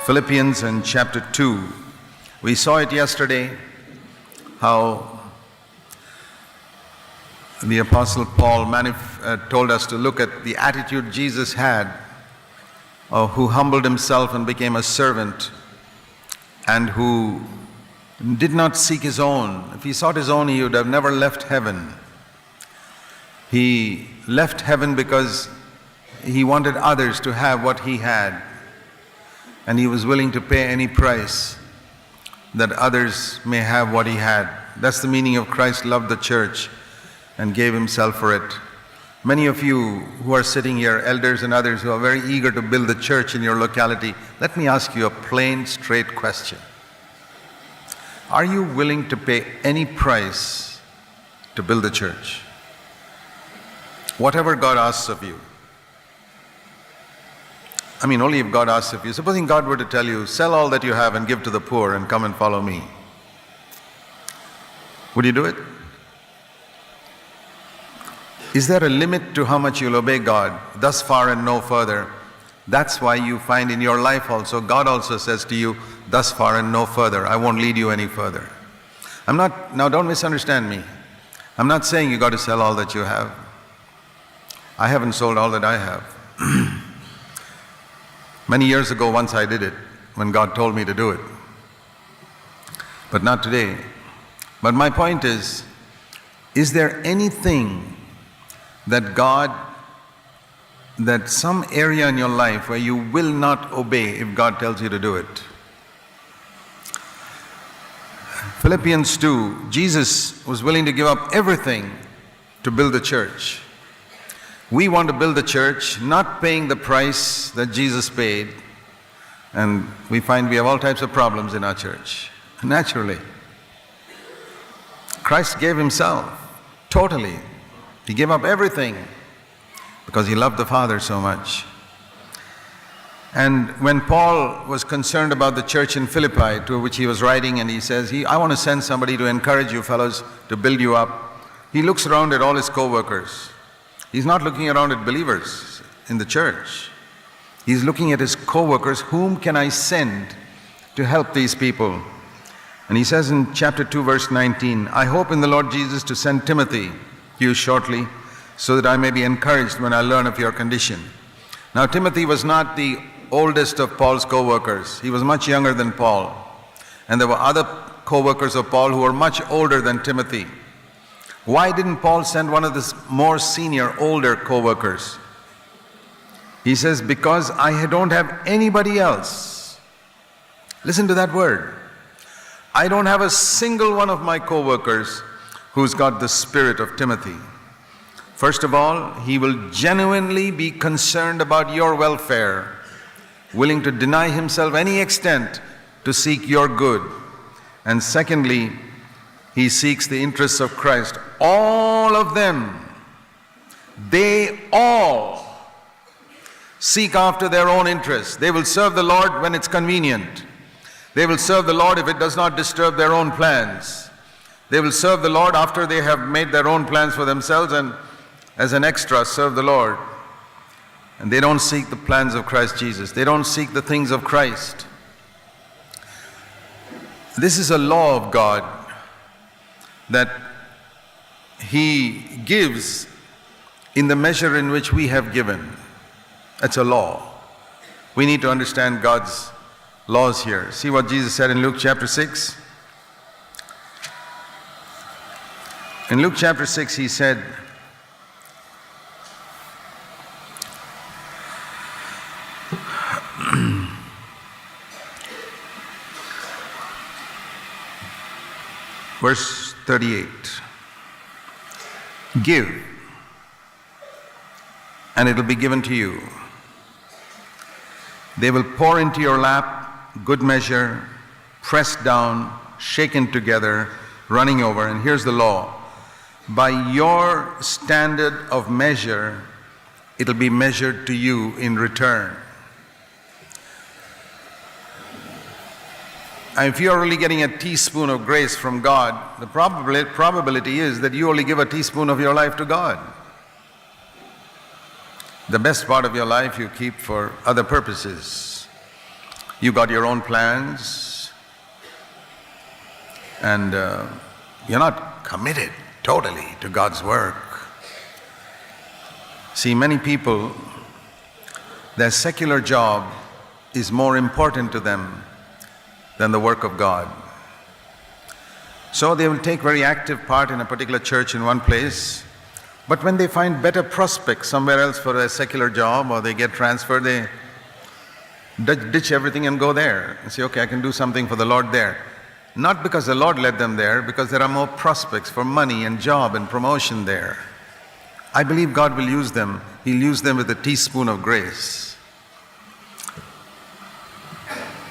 Philippians and chapter 2. We saw it yesterday, how the Apostle Paul told us to look at the attitude Jesus had, who humbled himself and became a servant, and who did not seek his own. If he sought his own, he would have never left heaven. He left heaven because he wanted others to have what he had, and he was willing to pay any price that others may have what he had. That's the meaning of Christ loved the church and gave himself for it. Many of you who are sitting here, elders and others who are very eager to build the church in your locality, let me ask you a plain, straight question. Are you willing to pay any price to build the church? Whatever God asks of you. I mean, only if God asks of you. Supposing God were to tell you, sell all that you have and give to the poor and come and follow me. Would you do it? Is there a limit to how much you'll obey God? Thus far and no further. That's why you find in your life also, God also says to you, thus far and no further. I won't lead you any further. Now don't misunderstand me. I'm not saying you got to sell all that you have. I haven't sold all that I have. Many years ago, once I did it, when God told me to do it. But not today. But my point is there anything that some area in your life where you will not obey if God tells you to do it? Philippians 2, Jesus was willing to give up everything to build the church. We want to build the church, not paying the price that Jesus paid, and we find we have all types of problems in our church, naturally. Christ gave himself, totally. He gave up everything because he loved the Father so much. And when Paul was concerned about the church in Philippi, to which he was writing, and he says, I want to send somebody to encourage you fellows, to build you up. He looks around at all his co-workers. He's not looking around at believers in the church. He's looking at his co-workers, whom can I send to help these people? And he says in chapter 2, verse 19, I hope in the Lord Jesus to send Timothy to you shortly, so that I may be encouraged when I learn of your condition. Now Timothy was not the oldest of Paul's co-workers. He was much younger than Paul. And there were other co-workers of Paul who were much older than Timothy. Why didn't Paul send one of the more senior, older co-workers? He says, because I don't have anybody else. Listen to that word. I don't have a single one of my co-workers who's got the spirit of Timothy. First of all, he will genuinely be concerned about your welfare, willing to deny himself any extent to seek your good. And secondly, he seeks the interests of Christ. All of them, they all seek after their own interests. They will serve the Lord when it's convenient. They will serve the Lord if it does not disturb their own plans. They will serve the Lord after they have made their own plans for themselves and as an extra serve the Lord. And they don't seek the plans of Christ Jesus. They don't seek the things of Christ. This is a law of God that he gives in the measure in which we have given. It's a law. We need to understand God's laws here. See what Jesus said in Luke chapter 6? In Luke chapter 6 he said, verse 38, give, and it will be given to you. They will pour into your lap good measure, pressed down, shaken together, running over. And here's the law. By your standard of measure, it will be measured to you in return. And if you're only getting a teaspoon of grace from God, the probability is that you only give a teaspoon of your life to God. The best part of your life you keep for other purposes. You got your own plans, and you're not committed totally to God's work. See, many people, their secular job is more important to them than the work of God. So they will take very active part in a particular church in one place, but when they find better prospects somewhere else for their secular job, or they get transferred, they ditch everything and go there and say, okay, I can do something for the Lord there. Not because the Lord led them there, because there are more prospects for money and job and promotion there. I believe God will use them. He'll use them with a teaspoon of grace.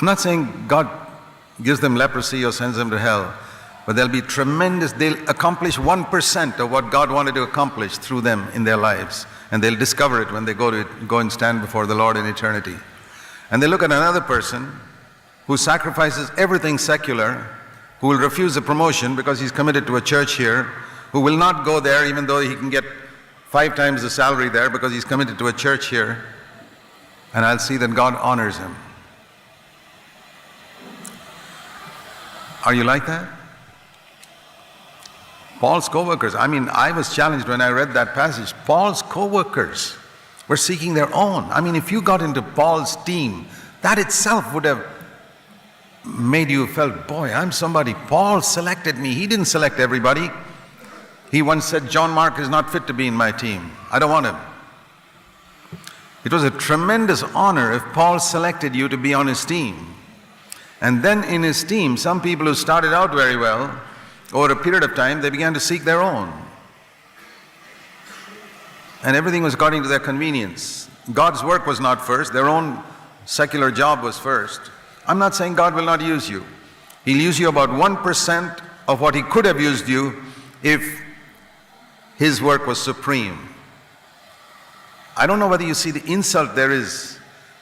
I'm not saying God gives them leprosy or sends them to hell, but they'll be tremendous. They'll accomplish 1% of what God wanted to accomplish through them in their lives. And they'll discover it when they go and stand before the Lord in eternity. And they look at another person who sacrifices everything secular, who will refuse a promotion because he's committed to a church here, who will not go there even though he can get 5 times the salary there because he's committed to a church here. And I'll see that God honors him. Are you like that? Paul's co-workers, I was challenged when I read that passage. Paul's co-workers were seeking their own. If you got into Paul's team, that itself would have made you felt, boy, I'm somebody. Paul selected me. He didn't select everybody. He once said, John Mark is not fit to be in my team. I don't want him. It was a tremendous honor if Paul selected you to be on his team. And then in his team, some people who started out very well, over a period of time, they began to seek their own. And everything was according to their convenience. God's work was not first. Their own secular job was first. I'm not saying God will not use you. He'll use you about 1% of what He could have used you if His work was supreme. I don't know whether you see the insult there is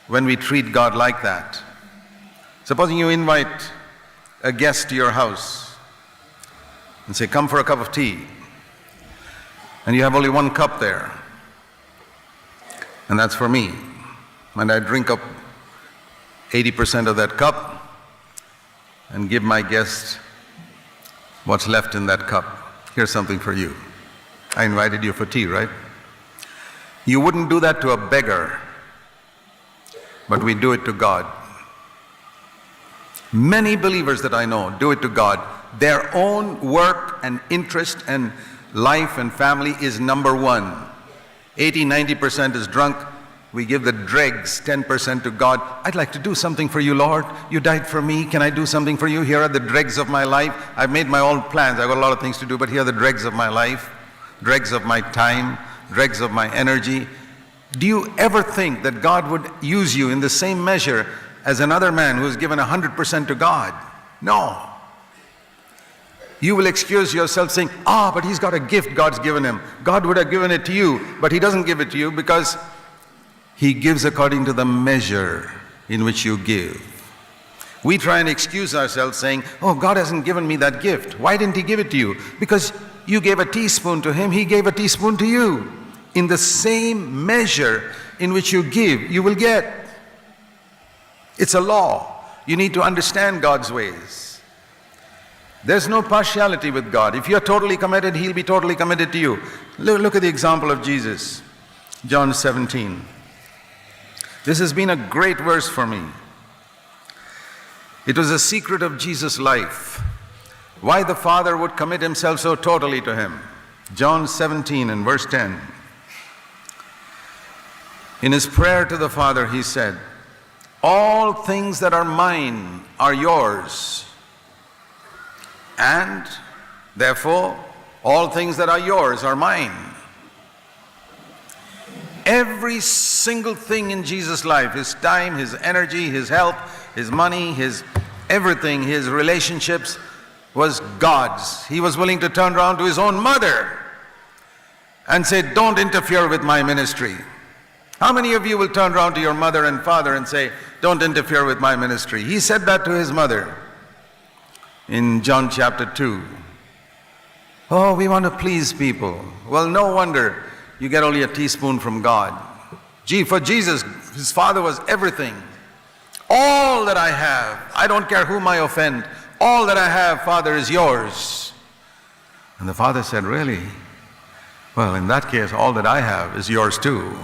when we treat God like that. Supposing you invite a guest to your house and say, come for a cup of tea, and you have only 1 cup there, and that's for me, and I drink up 80% of that cup and give my guest what's left in that cup. Here's something for you. I invited you for tea, right? You wouldn't do that to a beggar, but we do it to God. Many believers that I know do it to God. Their own work and interest and life and family is number 1. 80-90% is drunk. We give the dregs, 10% to God. I'd like to do something for you, Lord. You died for me. Can I do something for you? Here are the dregs of my life. I've made my own plans. I've got a lot of things to do, but here are the dregs of my life, dregs of my time, dregs of my energy. Do you ever think that God would use you in the same measure as another man who has given 100% to God? No. You will excuse yourself saying, but he's got a gift God's given him. God would have given it to you, but He doesn't give it to you because He gives according to the measure in which you give. We try and excuse ourselves saying, God hasn't given me that gift. Why didn't He give it to you? Because you gave a teaspoon to Him, He gave a teaspoon to you. In the same measure in which you give, you will get. It's a law. You need to understand God's ways. There's no partiality with God. If you're totally committed, He'll be totally committed to you. Look at the example of Jesus. John 17. This has been a great verse for me. It was a secret of Jesus' life, why the Father would commit Himself so totally to Him. John 17 and verse 10. In His prayer to the Father, He said, all things that are mine are yours, and therefore all things that are yours are mine. Every single thing in Jesus' life, His time, His energy, His help, His money, His everything, His relationships, was God's. He was willing to turn around to His own mother and say, don't interfere with my ministry. How many of you will turn around to your mother and father and say, don't interfere with my ministry? He said that to His mother in John chapter 2. We want to please people. Well, no wonder you get only a teaspoon from God. For Jesus, His Father was everything. All that I have, I don't care whom I offend, all that I have, Father, is yours. And the father said, really? Well, in that case, all that I have is yours too.